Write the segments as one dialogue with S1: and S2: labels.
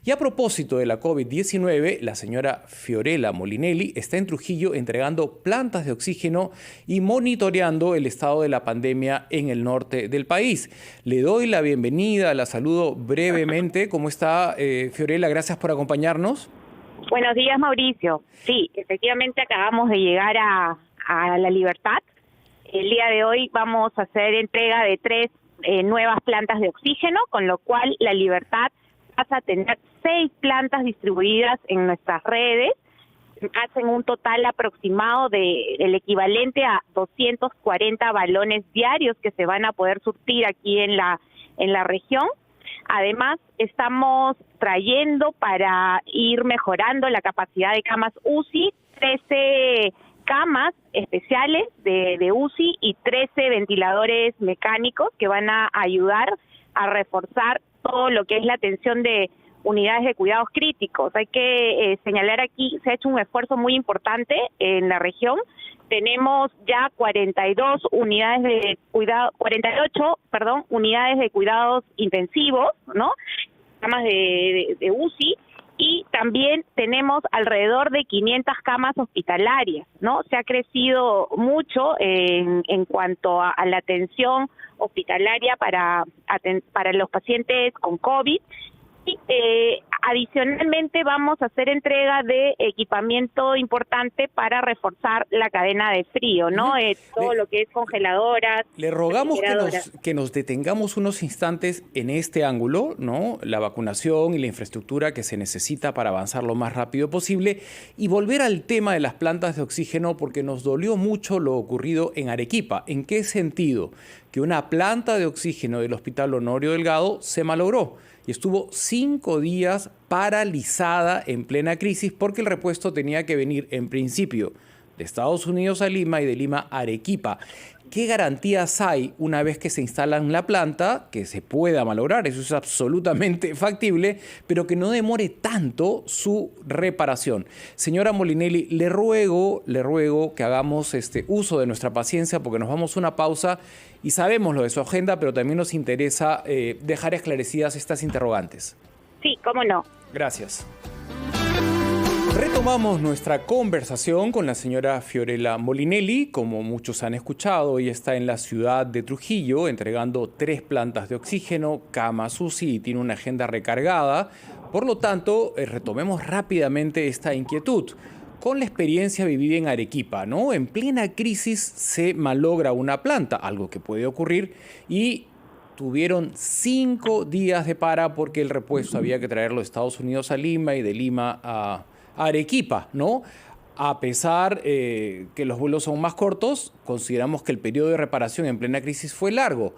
S1: Y a propósito de la COVID-19, la señora Fiorella Molinelli está en Trujillo entregando plantas de oxígeno y monitoreando el estado de la pandemia en el norte del país. Le doy la bienvenida, la saludo brevemente. ¿Cómo está, Fiorella? Gracias por acompañarnos.
S2: Buenos días, Mauricio. Sí, efectivamente acabamos de llegar a La Libertad. El día de hoy vamos a hacer entrega de 3 nuevas plantas de oxígeno, con lo cual La Libertad pasa a tener 6 plantas distribuidas en nuestras redes. Hacen un total aproximado del equivalente a 240 balones diarios que se van a poder surtir aquí en la región. Además, estamos trayendo para ir mejorando la capacidad de camas UCI, 13 camas especiales de UCI y 13 ventiladores mecánicos que van a ayudar a reforzar todo lo que es la atención de unidades de cuidados críticos. Hay que señalar aquí, se ha hecho un esfuerzo muy importante en la región. Tenemos ya 48 unidades de cuidados intensivos, ¿no? Camas de UCI, y también tenemos alrededor de 500 camas hospitalarias, ¿no? Se ha crecido mucho en cuanto a la atención hospitalaria para los pacientes con COVID. Y adicionalmente vamos a hacer entrega de equipamiento importante para reforzar la cadena de frío, ¿no? Todo lo que es congeladoras.
S1: Le rogamos que nos detengamos unos instantes en este ángulo, ¿no? La vacunación y la infraestructura que se necesita para avanzar lo más rápido posible, y volver al tema de las plantas de oxígeno, porque nos dolió mucho lo ocurrido en Arequipa. ¿En qué sentido? Que una planta de oxígeno del Hospital Honorio Delgado se malogró y estuvo 5 días paralizada en plena crisis porque el repuesto tenía que venir en principio de Estados Unidos a Lima y de Lima a Arequipa. ¿Qué garantías hay una vez que se instala en la planta que se pueda malograr? Eso es absolutamente factible, pero que no demore tanto su reparación. Señora Molinelli, le ruego que hagamos uso de nuestra paciencia, porque nos vamos a una pausa y sabemos lo de su agenda, pero también nos interesa dejar esclarecidas estas interrogantes.
S2: Sí, cómo no.
S1: Gracias. Retomamos nuestra conversación con la señora Fiorella Molinelli. Como muchos han escuchado, ella está en la ciudad de Trujillo entregando 3 plantas de oxígeno, camas UCI, y tiene una agenda recargada. Por lo tanto, retomemos rápidamente esta inquietud. Con la experiencia vivida en Arequipa, ¿no? En plena crisis se malogra una planta, algo que puede ocurrir, y tuvieron 5 días de para porque el repuesto había que traerlo de Estados Unidos a Lima y de Lima a Arequipa, ¿no? A pesar que los vuelos son más cortos, consideramos que el periodo de reparación en plena crisis fue largo.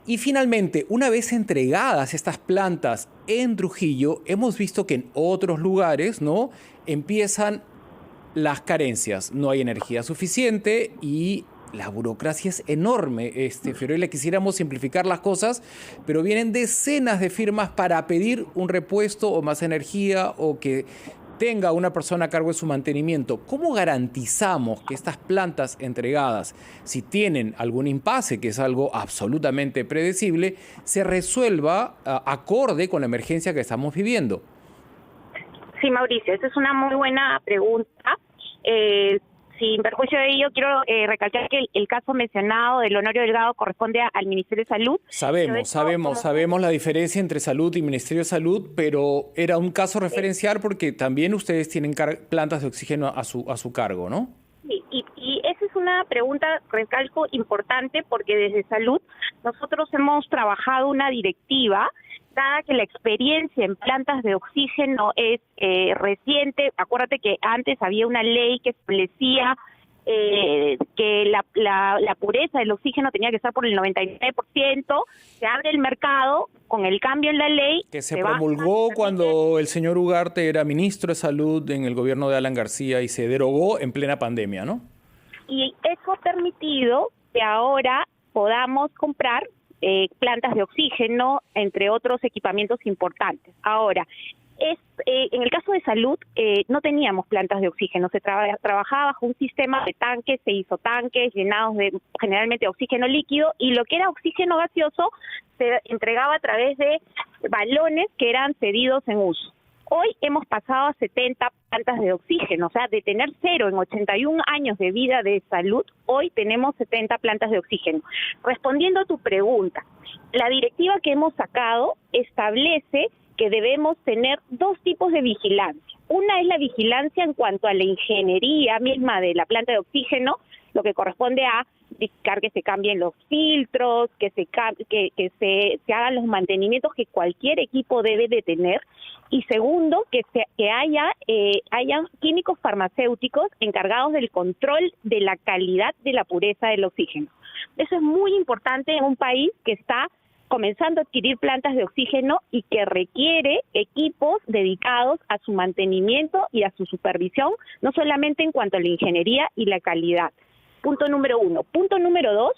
S1: Y finalmente, una vez entregadas estas plantas en Trujillo, hemos visto que en otros lugares, ¿no?, empiezan las carencias. No hay energía suficiente y la burocracia es enorme. Fiorella, quisiéramos simplificar las cosas, pero vienen decenas de firmas para pedir un repuesto o más energía o que tenga una persona a cargo de su mantenimiento. ¿Cómo garantizamos que estas plantas entregadas, si tienen algún impasse, que es algo absolutamente predecible, se resuelva acorde con la emergencia que estamos viviendo?
S2: Sí, Mauricio, esa es una muy buena pregunta. Sin perjuicio de ello, quiero recalcar que el caso mencionado del Honorio Delgado corresponde al Ministerio de Salud.
S1: Sabemos la diferencia entre Salud y Ministerio de Salud, pero era un caso referencial porque también ustedes tienen plantas de oxígeno a su cargo, ¿no?
S2: Sí, y esa es una pregunta, recalco, importante, porque desde Salud nosotros hemos trabajado una directiva, dada que la experiencia en plantas de oxígeno es reciente. Acuérdate que antes había una ley que establecía que la pureza del oxígeno tenía que estar por el 99%, se abre el mercado con el cambio en la ley.
S1: Que se promulgó cuando el señor Ugarte era ministro de Salud en el gobierno de Alan García y se derogó en plena pandemia, ¿no?
S2: Y eso ha permitido que ahora podamos comprar plantas de oxígeno, entre otros equipamientos importantes. Ahora, En el caso de salud, no teníamos plantas de oxígeno, se trabajaba bajo un sistema de tanques, se hizo tanques llenados de generalmente oxígeno líquido, y lo que era oxígeno gaseoso se entregaba a través de balones que eran cedidos en uso. Hoy hemos pasado a 70 plantas de oxígeno, o sea, de tener 0 en 81 años de vida de salud, hoy tenemos 70 plantas de oxígeno. Respondiendo a tu pregunta, la directiva que hemos sacado establece que debemos tener 2 tipos de vigilancia. Una es la vigilancia en cuanto a la ingeniería misma de la planta de oxígeno, lo que corresponde a verificar que se cambien los filtros, que se hagan los mantenimientos que cualquier equipo debe de tener. Y segundo, que hayan químicos farmacéuticos encargados del control de la calidad de la pureza del oxígeno. Eso es muy importante en un país que está comenzando a adquirir plantas de oxígeno y que requiere equipos dedicados a su mantenimiento y a su supervisión, no solamente en cuanto a la ingeniería y la calidad. Punto número 1. Punto número 2,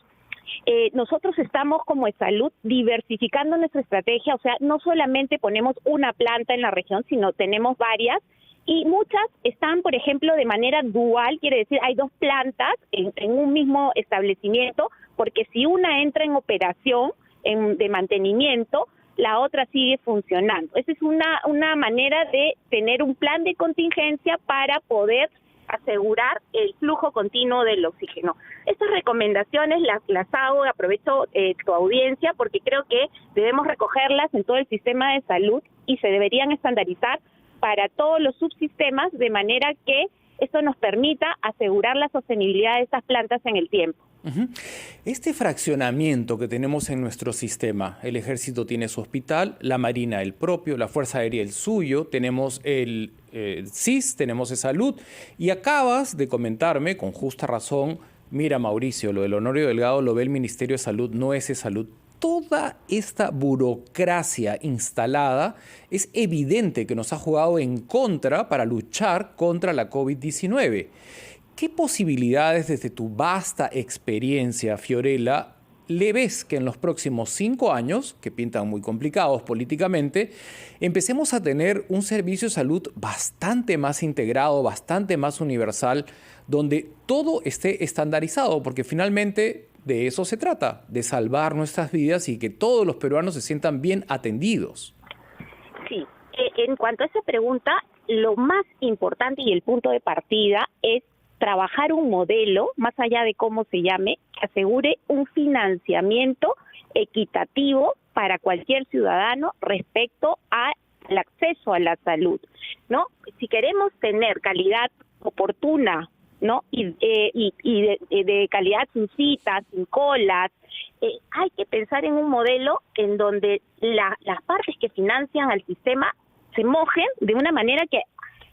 S2: nosotros estamos como salud diversificando nuestra estrategia, o sea, no solamente ponemos una planta en la región, sino tenemos varias, y muchas están, por ejemplo, de manera dual, quiere decir, hay 2 plantas en un mismo establecimiento, porque si una entra en operación de mantenimiento, la otra sigue funcionando. Esa es una manera de tener un plan de contingencia para poder asegurar el flujo continuo del oxígeno. Estas recomendaciones las hago, aprovecho tu audiencia, porque creo que debemos recogerlas en todo el sistema de salud y se deberían estandarizar para todos los subsistemas, de manera que esto nos permita asegurar la sostenibilidad de estas plantas en el tiempo.
S1: Este fraccionamiento que tenemos en nuestro sistema, el Ejército tiene su hospital, la Marina el propio, la Fuerza Aérea el suyo, tenemos el CIS, tenemos el Salud, y acabas de comentarme con justa razón, mira Mauricio, lo del Honorio Delgado lo ve el Ministerio de Salud, no es Salud. Toda esta burocracia instalada es evidente que nos ha jugado en contra para luchar contra la COVID-19. ¿Qué posibilidades desde tu vasta experiencia, Fiorella, le ves que en los próximos 5 años, que pintan muy complicados políticamente, empecemos a tener un servicio de salud bastante más integrado, bastante más universal, donde todo esté estandarizado? Porque finalmente de eso se trata, de salvar nuestras vidas y que todos los peruanos se sientan bien atendidos.
S2: Sí, en cuanto a esa pregunta, lo más importante y el punto de partida es trabajar un modelo, más allá de cómo se llame, que asegure un financiamiento equitativo para cualquier ciudadano respecto al acceso a la salud, ¿no? Si queremos tener calidad oportuna, ¿no? Y de calidad sin citas, sin colas, hay que pensar en un modelo en donde las partes que financian al sistema se mojen de una manera que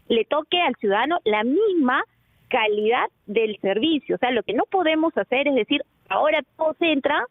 S2: le toque al ciudadano la misma calidad del servicio. O sea, lo que no podemos hacer es decir, ahora todos entran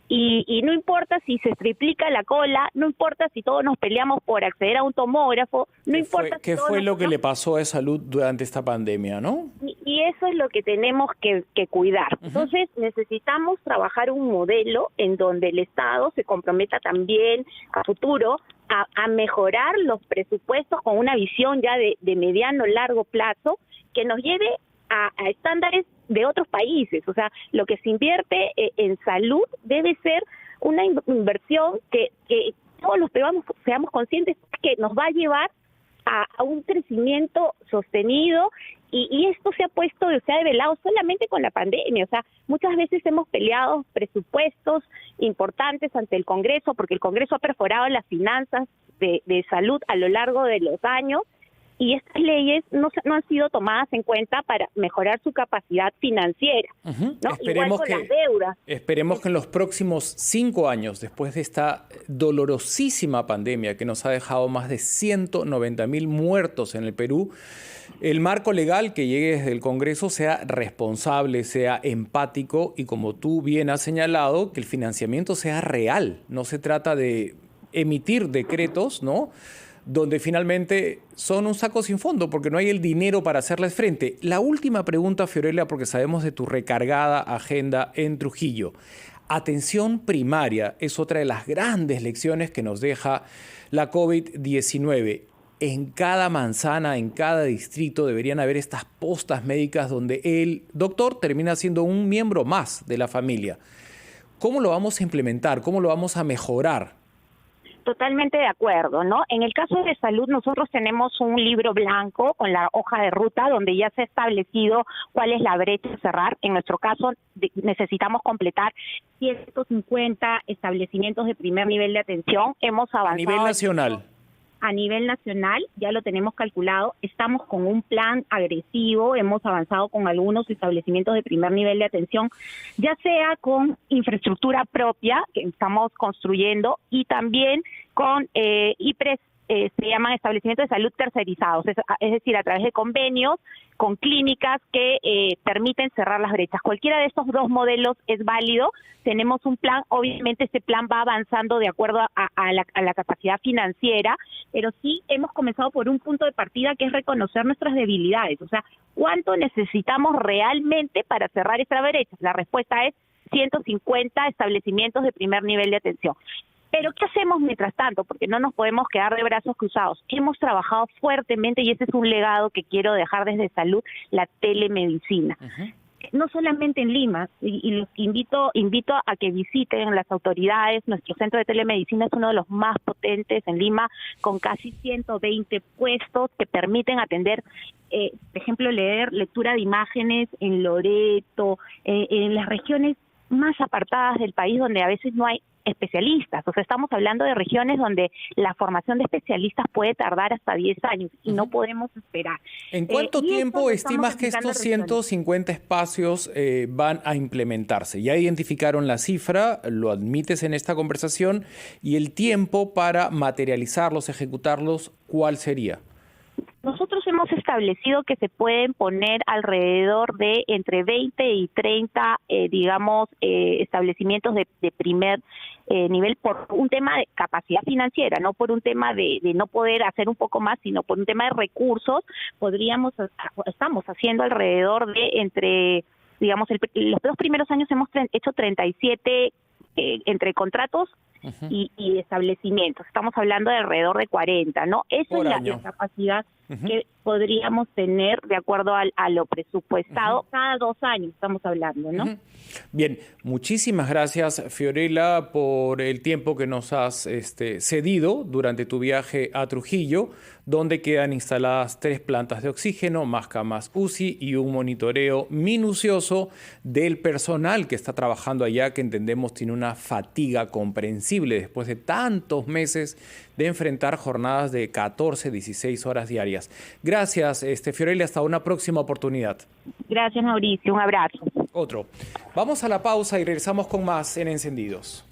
S2: y no importa si se triplica la cola, no importa si todos nos peleamos por acceder a un tomógrafo, no importa.
S1: ¿Qué fue lo que le pasó a Salud durante esta pandemia, no?
S2: Y eso es lo que tenemos que cuidar. Entonces, necesitamos trabajar un modelo en donde el Estado se comprometa también a futuro a mejorar los presupuestos con una visión ya de mediano, largo plazo, que nos lleve a estándares de otros países. O sea, lo que se invierte en salud debe ser una inversión que todos los peruanos seamos conscientes que nos va a llevar a un crecimiento sostenido, y esto se ha develado solamente con la pandemia. O sea, muchas veces hemos peleado presupuestos importantes ante el Congreso, porque el Congreso ha perforado las finanzas de salud a lo largo de los años, y estas leyes no han sido tomadas en cuenta para mejorar su capacidad financiera, ¿no? Igual con las deudas.
S1: Esperemos que en los próximos 5 años, después de esta dolorosísima pandemia que nos ha dejado más de 190.000 muertos en el Perú, el marco legal que llegue desde el Congreso sea responsable, sea empático y, como tú bien has señalado, que el financiamiento sea real. No se trata de emitir decretos, ¿no?, donde finalmente son un saco sin fondo porque no hay el dinero para hacerles frente. La última pregunta, Fiorella, porque sabemos de tu recargada agenda en Trujillo. Atención primaria es otra de las grandes lecciones que nos deja la COVID-19. en cada manzana, en cada distrito deberían haber estas postas médicas donde el doctor termina siendo un miembro más de la familia. ¿Cómo lo vamos a implementar? ¿Cómo lo vamos a mejorar?
S2: Totalmente de acuerdo, ¿no? En el caso de salud, nosotros tenemos un libro blanco con la hoja de ruta donde ya se ha establecido cuál es la brecha a cerrar. En nuestro caso, necesitamos completar 150 establecimientos de primer nivel de atención. Hemos avanzado
S1: A nivel nacional.
S2: A nivel nacional, ya lo tenemos calculado, estamos con un plan agresivo, hemos avanzado con algunos establecimientos de primer nivel de atención, ya sea con infraestructura propia que estamos construyendo y también con IPRES, se llaman establecimientos de salud tercerizados, es decir, a través de convenios con clínicas que permiten cerrar las brechas. Cualquiera de estos dos modelos es válido. Tenemos un plan, obviamente este plan va avanzando de acuerdo a la capacidad financiera, pero sí hemos comenzado por un punto de partida que es reconocer nuestras debilidades. O sea, ¿cuánto necesitamos realmente para cerrar esta brecha? La respuesta es 150 establecimientos de primer nivel de atención. Pero ¿qué hacemos mientras tanto? Porque no nos podemos quedar de brazos cruzados. Hemos trabajado fuertemente, y ese es un legado que quiero dejar desde salud, la telemedicina. No solamente en Lima, y los invito a que visiten las autoridades. Nuestro centro de telemedicina es uno de los más potentes en Lima, con casi 120 puestos que permiten atender, por ejemplo, lectura de imágenes en Loreto, en las regiones más apartadas del país donde a veces no hay especialistas. O sea, estamos hablando de regiones donde la formación de especialistas puede tardar hasta 10 años y no podemos esperar.
S1: ¿En cuánto tiempo estimas que estos 150 espacios van a implementarse? Ya identificaron la cifra, lo admites en esta conversación, y el tiempo para materializarlos, ejecutarlos, ¿cuál sería?
S2: Nosotros hemos establecido que se pueden poner alrededor de entre 20 y 30, establecimientos de primer nivel por un tema de capacidad financiera, no por un tema de no poder hacer un poco más, sino por un tema de recursos. Estamos haciendo alrededor de los 2 primeros años hemos hecho 37 entre contratos y establecimientos. Estamos hablando de alrededor de 40, ¿no? Esa es la capacidad que podríamos tener de acuerdo a lo presupuestado. Cada 2 años estamos hablando, ¿no?
S1: Bien, muchísimas gracias, Fiorella, por el tiempo que nos has cedido durante tu viaje a Trujillo, donde quedan instaladas 3 plantas de oxígeno, más camas UCI y un monitoreo minucioso del personal que está trabajando allá, que entendemos tiene una fatiga comprensible después de tantos meses de enfrentar jornadas de 14, 16 horas diarias. Gracias, Fiorella, hasta una próxima oportunidad.
S2: Gracias, Mauricio, un abrazo.
S1: Otro. Vamos a la pausa y regresamos con más en Encendidos.